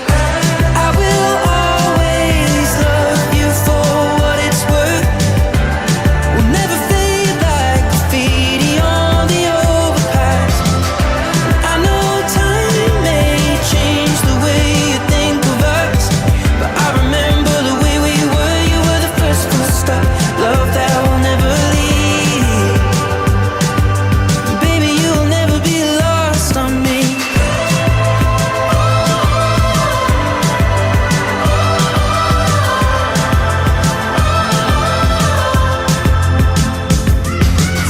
I will always love you for what it's worth. We'll never fade like graffiti on the overpass. I know time may change the way you think of us, but I remember the way we were. You were the first full stop, love that will never leave. Baby, you'll never be lost on me.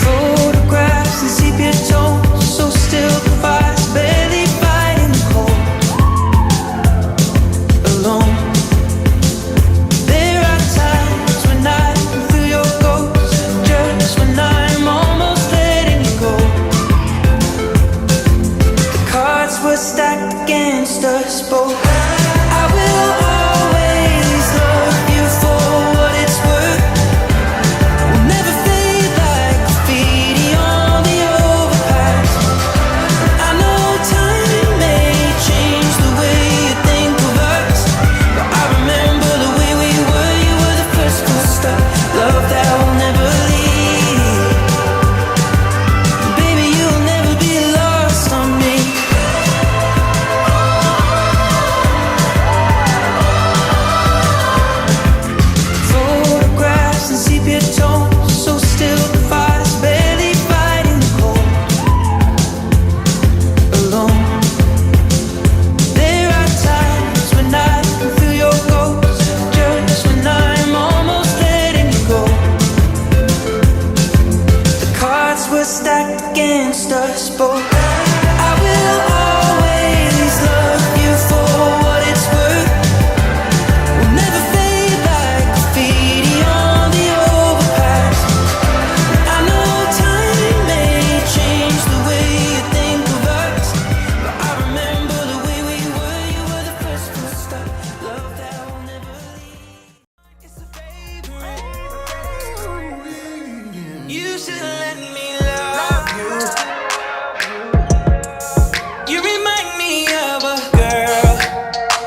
Photographs and sepia tones, so still the fire's barely fighting the cold. Alone, there are times when I can feel your ghost, just when I'm almost letting you go. The cards were stacked against us both. I will always love you for what it's worth. We'll never fade like graffiti on the overpass. I know time may change the way you think of us, but I remember the way we were. You were the first full stop, love that will never leave. Baby, you'll never be lost on me. Photographs and sepia tones, so still the fire's barely fighting the cold. Alone, there are times when I can feel your ghost, just when I'm almost letting you go. The cards were stacked against us both. I will always love you for what it's worth. We'll never fade like graffiti on the overpass. I know time may change the way you think of us, but I remember the way we were. You were the first full stop, love that will never leave. It's a favorite. You should let me love you. You remind me of a girl.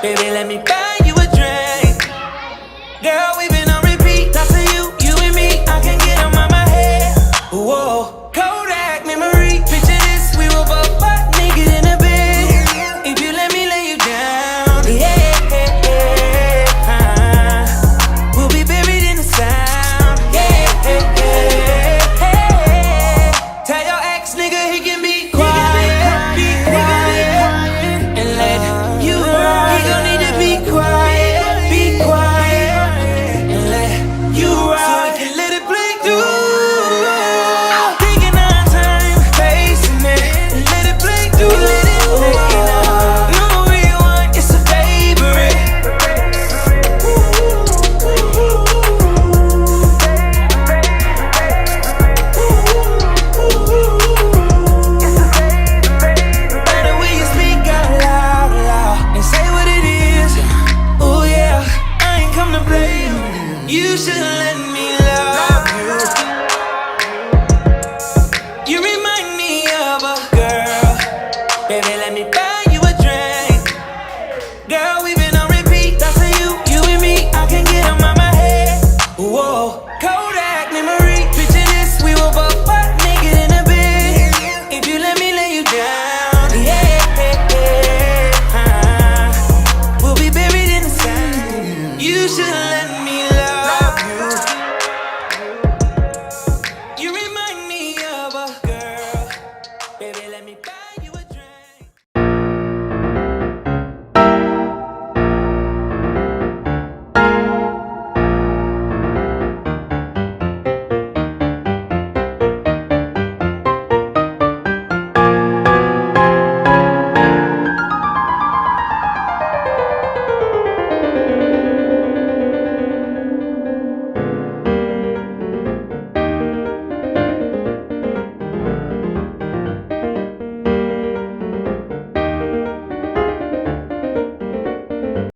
Baby, let me back.